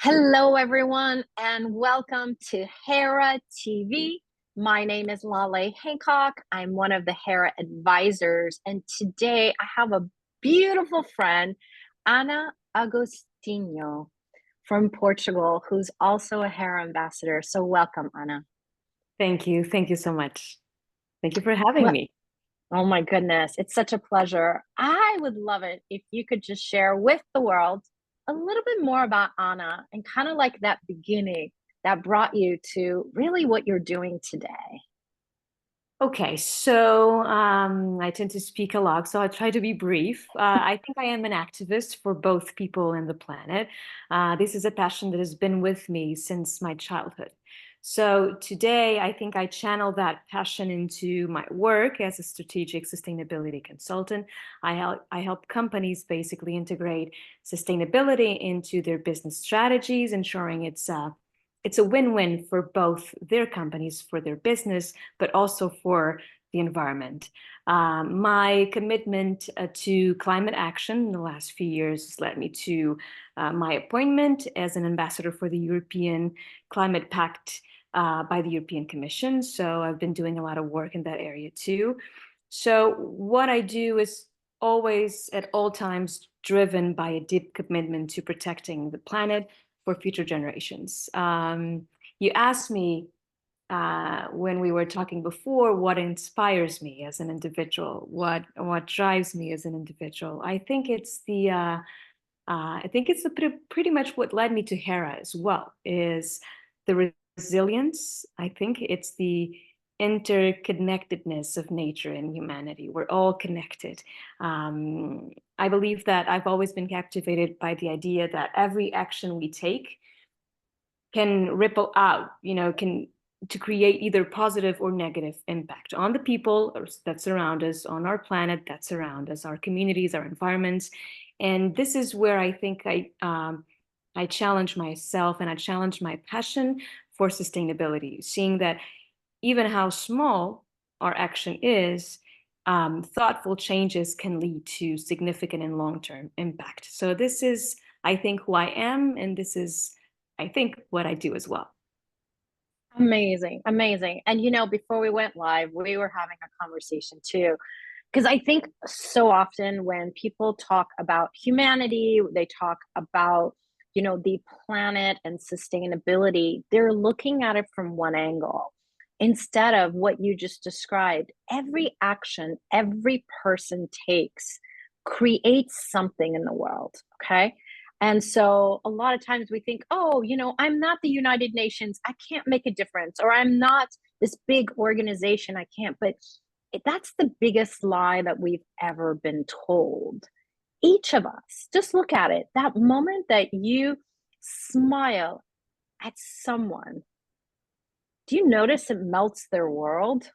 Hello, everyone, and welcome to Hera TV. My name is Laleh Hancock. I'm one of the Hera advisors, and today I have a beautiful friend, Ana Agostinho from Portugal, who's also a Hera ambassador. So, welcome, Ana. Thank you. Thank you so much. Thank you for having Well, me. oh my goodness, it's such a pleasure. I would love it if you could just share with the world a little bit more about Anna and kind of like that beginning that brought you to really what you're doing today. Okay, so I tend to speak a lot, so I try to be brief. I think I am an activist for both people and the planet. This is a passion that has been with me since my childhood. So today, I think I channel that passion into my work as a strategic sustainability consultant. I help companies basically integrate sustainability into their business strategies, ensuring it's a win-win for both their companies, for their business, but also for the environment. My commitment to climate action in the last few years has led me to my appointment as an ambassador for the European Climate Pact by the European Commission. So I've been doing a lot of work in that area too. So what I do is always at all times driven by a deep commitment to protecting the planet for future generations. You asked me when we were talking before what inspires me as an individual, what drives me as an individual. I think it's pretty much what led me to Hera as well, is the resilience. I think it's the interconnectedness of nature and humanity. We're all connected. I believe that I've always been captivated by the idea that every action we take can ripple out, can to create either positive or negative impact on the people that surround us, on our planet that surround us, our communities, our environments. And this is where I think I challenge myself and I challenge my passion for sustainability, seeing that even how small our action is, thoughtful changes can lead to significant and long-term impact. So this is, I think, who I am, and this is, I think, what I do as well. Amazing, amazing. And before we went live, we were having a conversation too. Because I think so often when people talk about humanity, they talk about, the planet and sustainability, they're looking at it from one angle instead of what you just described. Every action every person takes creates something in the world. Okay. And so a lot of times we think, oh, I'm not the United Nations. I can't make a difference. Or I'm not this big organization. I can't. But that's the biggest lie that we've ever been told. Each of us, just look at it. That moment that you smile at someone, do you notice it melts their world?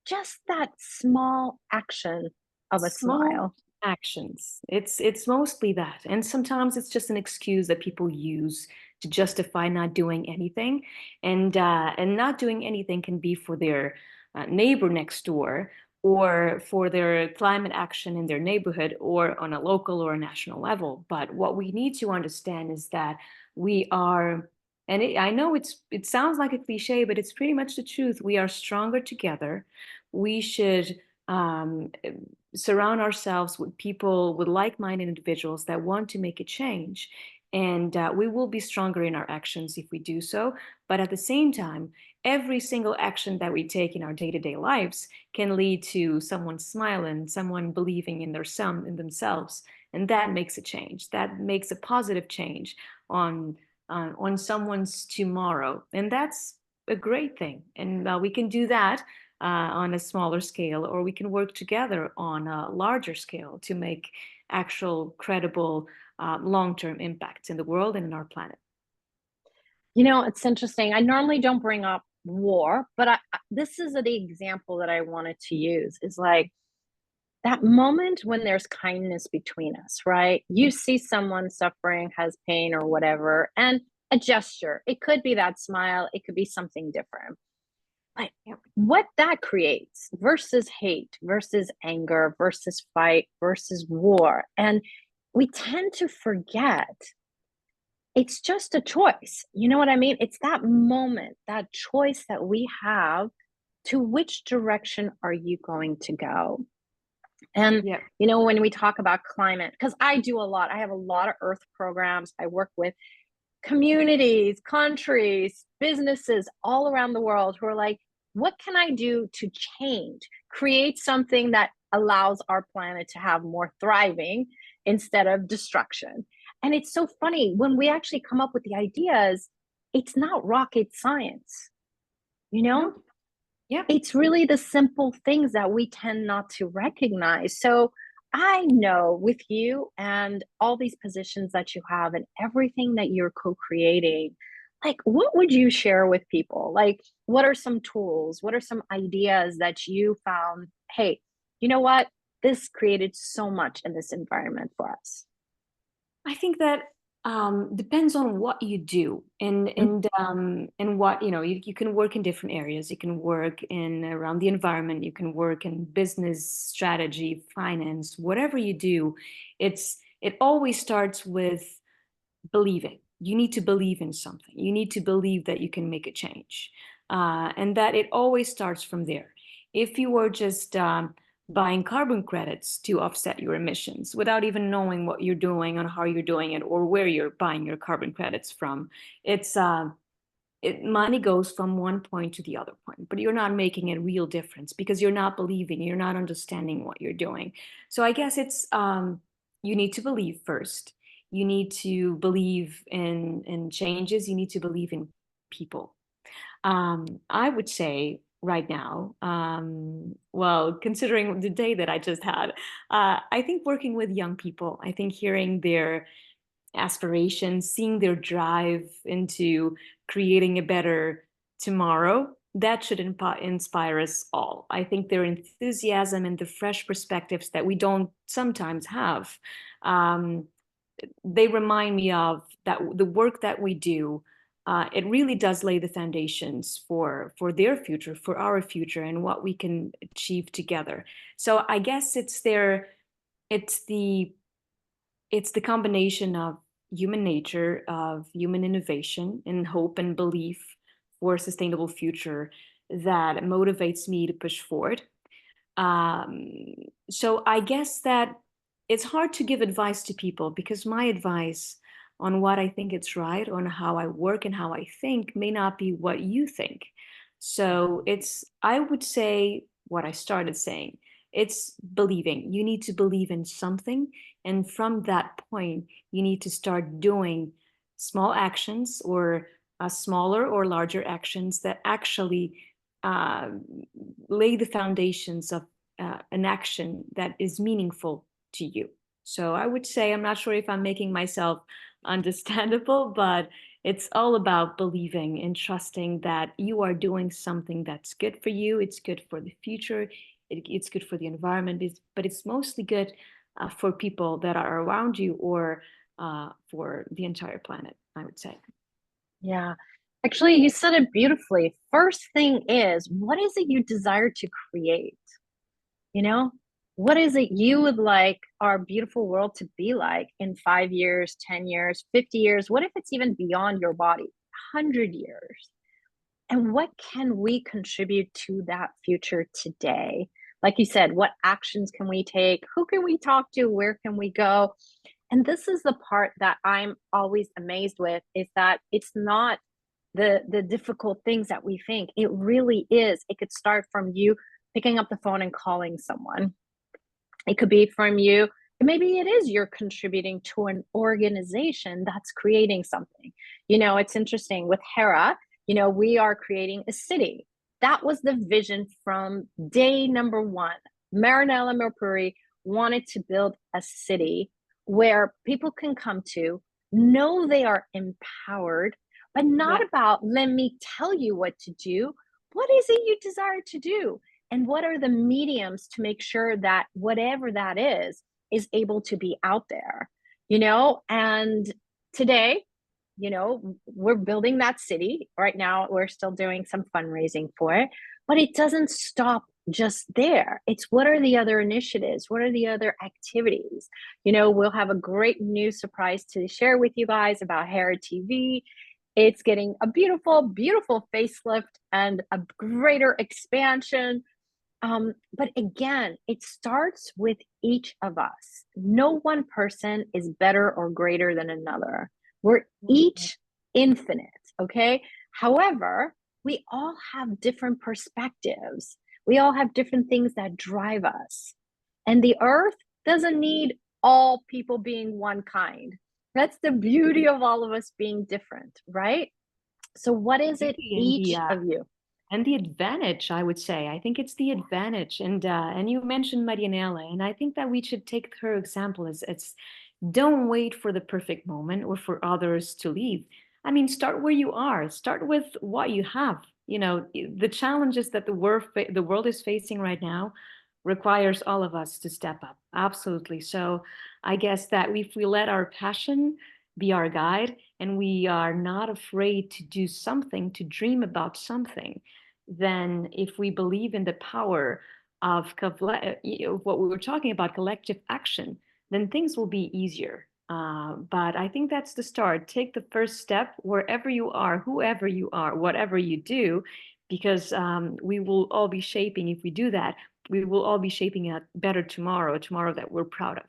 Just that small action of a Small smile. actions. It's mostly that. And sometimes it's just an excuse that people use to justify not doing anything. And not doing anything can be for their neighbor next door, or for their climate action in their neighborhood, or on a local or a national level. But what we need to understand is that we are, and I know it sounds like a cliche, but it's pretty much the truth. We are stronger together. We should surround ourselves with people, with like-minded individuals that want to make a change. And we will be stronger in our actions if we do so. But at the same time, every single action that we take in our day-to-day lives can lead to someone smiling, someone believing in in themselves. And that makes a change. That makes a positive change on someone's tomorrow. And that's a great thing. And we can do that on a smaller scale, or we can work together on a larger scale to make actual credible long-term impacts in the world and in our planet. It's interesting. I normally don't bring up war, but this is the example that I wanted to use is like that moment when there's kindness between us, right? You see someone suffering, has pain or whatever, and a gesture. It could be that smile, it could be something different. But what that creates versus hate, versus anger, versus fight, versus war. And we tend to forget it's just a choice. You know what I mean? It's that moment, that choice that we have to which direction are you going to go? And, Yeah. when we talk about climate, because I do a lot, I have a lot of earth programs. I work with communities, countries, businesses all around the world who are like, what can I do to change, create something that allows our planet to have more thriving instead of destruction? And it's so funny when we actually come up with the ideas, it's not rocket science, you know? No. Yeah. It's really the simple things that we tend not to recognize. So I know with you and all these positions that you have and everything that you're co-creating, like what would you share with people? Like what are some tools? What are some ideas that you found, hey, you know what? This created so much in this environment for us. I think that depends on what you do, and what you can work in different areas. You can work in around the environment. You can work in business strategy, finance, whatever you do. It always starts with believing. You need to believe in something. You need to believe that you can make a change, and that it always starts from there. If you were just buying carbon credits to offset your emissions without even knowing what you're doing and how you're doing it or where you're buying your carbon credits from, it's money goes from one point to the other point, but you're not making a real difference because you're not believing, you're not understanding what you're doing. So I guess it's you need to believe first. You need to believe in changes. You need to believe in people. I would say right now, well, considering the day that I just had, I think working with young people, I think hearing their aspirations, seeing their drive into creating a better tomorrow, that should inspire us all. I think their enthusiasm and the fresh perspectives that we don't sometimes have, um, they remind me of that the work that we do. It really does lay the foundations for their future, for our future, and what we can achieve together. So I guess it's the it's the combination of human nature, of human innovation and hope and belief for a sustainable future that motivates me to push forward. Um, so I guess that it's hard to give advice to people because my advice on what I think it's right, on how I work and how I think may not be what you think. So I would say what I started saying. It's believing. You need to believe in something. And from that point, you need to start doing small actions or smaller or larger actions that actually uh, lay the foundations of an action that is meaningful to you. So I would say, I'm not sure if I'm making myself understandable, but it's all about believing and trusting that you are doing something that's good for you. It's good for the future. It's good for the environment, but it's mostly good for people that are around you or for the entire planet, I would say. Yeah. Actually, you said it beautifully. First thing is, what is it you desire to create? You know, what is it you would like our beautiful world to be like in 5 years, 10 years, 50 years? What if it's even beyond your body, 100 years? And what can we contribute to that future today? Like you said, what actions can we take? Who can we talk to? Where can we go? And this is the part that I'm always amazed with is that it's not the difficult things that we think. It really is. It could start from you picking up the phone and calling someone. It could be from you. Maybe it is you're contributing to an organization that's creating something. It's interesting with Hera, we are creating a city. That was the vision from day number one. Marinella Mercury wanted to build a city where people can come to, know they are empowered, but not Yeah. about, let me tell you what to do. What is it you desire to do? And what are the mediums to make sure that whatever that is able to be out there, and today, we're building that city right now. We're still doing some fundraising for it, but it doesn't stop just there. It's what are the other initiatives? What are the other activities? We'll have a great new surprise to share with you guys about Hera TV. It's getting a beautiful, beautiful facelift and a greater expansion. But again, it starts with each of us. No one person is better or greater than another. We're each infinite, okay? However, we all have different perspectives. We all have different things that drive us. And the earth doesn't need all people being one kind. That's the beauty of all of us being different, right? So, what is it, And each of you? the advantage, I would say. I think it's the advantage. And you mentioned Marianela, and I think that we should take her example as it's don't wait for the perfect moment or for others to leave. I mean, start where you are. Start with what you have. The challenges that the world is facing right now requires all of us to step up. Absolutely. So I guess that if we let our passion be our guide and we are not afraid to do something, to dream about something, then if we believe in the power of what we were talking about, collective action, then things will be easier. But I think that's the start. Take the first step wherever you are, whoever you are, whatever you do, because we will all be shaping, if we do that, we will all be shaping a better tomorrow, a tomorrow that we're proud of.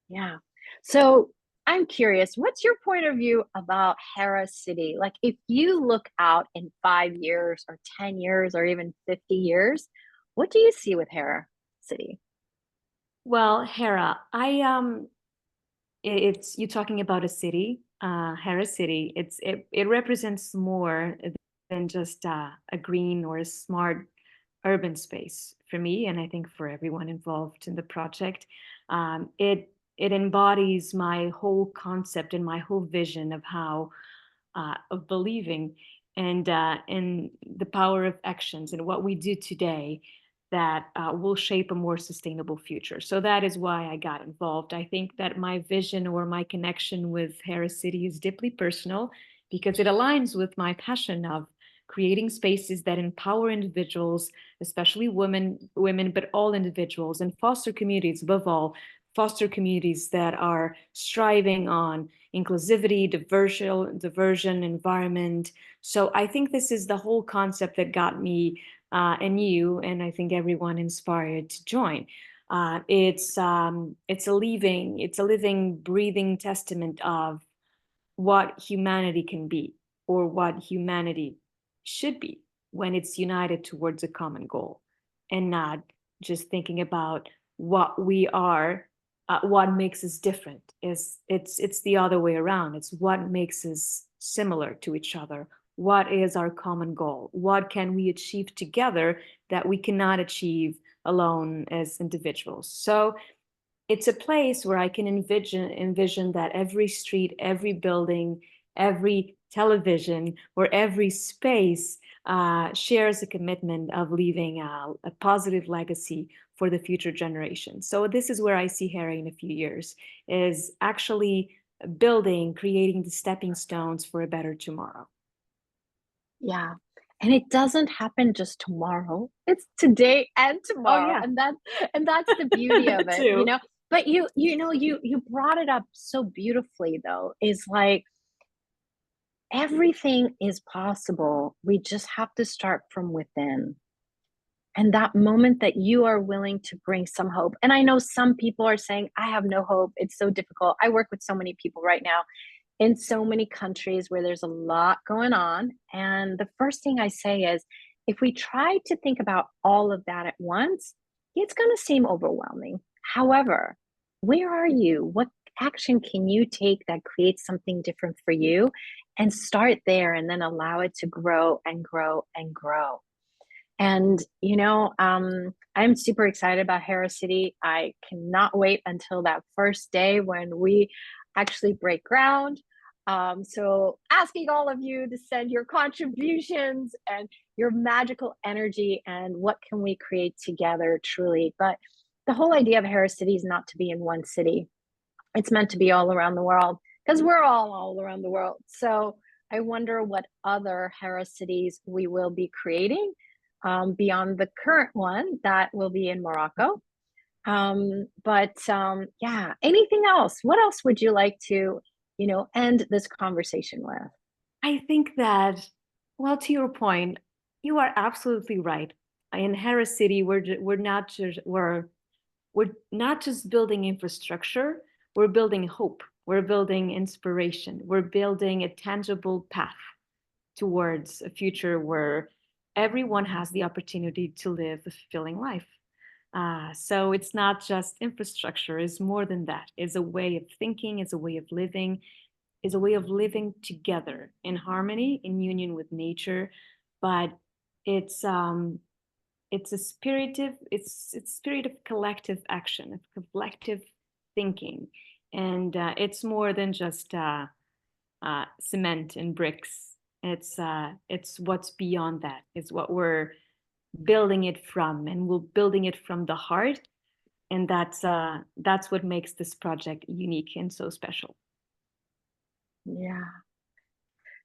Yeah. So I'm curious, what's your point of view about Hera City? Like, if you look out in 5 years or 10 years or even 50 years, what do you see with Hera City? Well, Hera, it's you talking about a city, Hera City. It represents more than just a green or a smart urban space for me, and I think for everyone involved in the project. It embodies my whole concept and my whole vision of how of believing and in the power of actions and what we do today that will shape a more sustainable future. So that is why I got involved. I think that my vision or my connection with Harris City is deeply personal because it aligns with my passion of creating spaces that empower individuals, especially women, but all individuals, and foster communities above all, foster communities that are striving on inclusivity, diversion, environment. So I think this is the whole concept that got me and you, and I think everyone inspired to join. It's a living, breathing testament of what humanity can be or what humanity should be when it's united towards a common goal and not just thinking about what we are, what makes us different. It's the other way around. It's what makes us similar to each other. What is our common goal? What can we achieve together that we cannot achieve alone as individuals? So it's a place where I can envision that every street, every building, every television, or every space shares a commitment of leaving a positive legacy for the future generations. So this is where I see Hera in a few years, is actually building, creating the stepping stones for a better tomorrow. Yeah. And it doesn't happen just tomorrow. It's today and Oh tomorrow. yeah, And that's the beauty of that too. it. But you brought it up so beautifully though, is like everything is possible. We just have to start from within. And that moment that you are willing to bring some hope. And I know some people are saying, I have no hope. It's so difficult. I work with so many people right now in so many countries where there's a lot going on. And the first thing I say is, if we try to think about all of that at once, it's going to seem overwhelming. However, where are you? What action can you take that creates something different for you? And start there and then allow it to grow and grow and grow. And, I'm super excited about Harris City. I cannot wait until that first day when we actually break ground. So, asking all of you to send your contributions and your magical energy and what can we create together truly. But the whole idea of Harris City is not to be in one city, it's meant to be all around the world because we're all around the world. So, I wonder what other Harris cities we will be creating beyond the current one that will be in Morocco. Yeah, anything else? What else would you like to, end this conversation with? I think that, well, to your point, you are absolutely right. In Hera City, we're not just building infrastructure, we're building hope, we're building inspiration, we're building a tangible path towards a future where everyone has the opportunity to live a fulfilling life. So it's not just infrastructure, it's more than that. It's a way of thinking, it's a way of living, is a way of living together in harmony, in union with nature. But it's it's spirit of collective action, of collective thinking, and it's more than just cement and bricks. It's what's beyond that. It's what we're building it from, and we're building it from the heart, and that's what makes this project unique and so special. Yeah.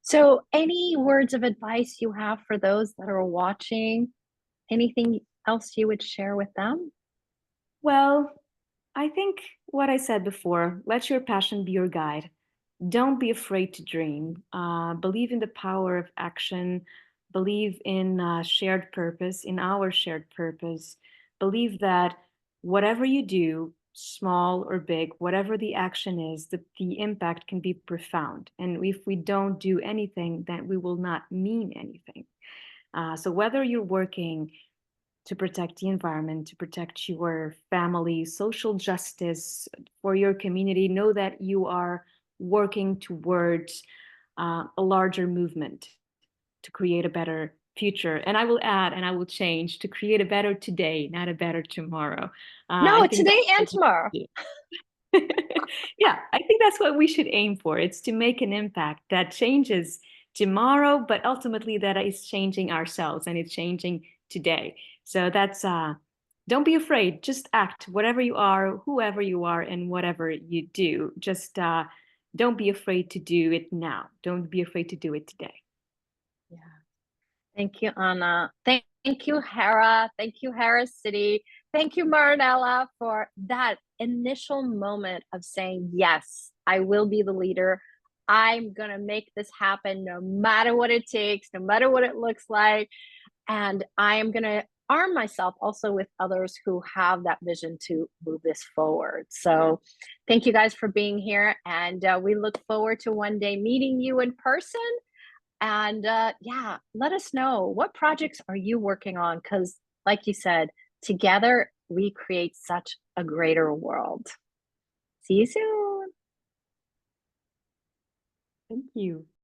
So, any words of advice you have for those that are watching? Anything else you would share with them? Well, I think what I said before, let your passion be your guide. Don't be afraid to dream. Believe in the power of action. Believe in shared purpose, in our shared purpose. Believe that whatever you do, small or big, whatever the action is, the impact can be profound. And if we don't do anything, then we will not mean anything. So whether you're working to protect the environment, to protect your family, social justice for your community, know that you are working towards a larger movement to create a better future. And I will add, and I will change, to create a better today, not a better tomorrow. I No, think today and that's tomorrow. yeah, I think that's what we should aim for. It's to make an impact that changes tomorrow, but ultimately that is changing ourselves and it's changing today. So that's don't be afraid. Just act, whatever you are, whoever you are, and whatever you do. Just don't be afraid to do it now. Don't be afraid to do it today. Yeah. Thank you, Anna. Thank you, Hera. Thank you, Hera City. Thank you, Marinella, for that initial moment of saying, yes, I will be the leader. I'm going to make this happen no matter what it takes, no matter what it looks like. And I am going to arm myself also with others who have that vision to move this forward. So thank you guys for being here. And we look forward to one day meeting you in person. And yeah, let us know, what projects are you working on? Because, like you said, together we create such a greater world. See you soon. Thank you.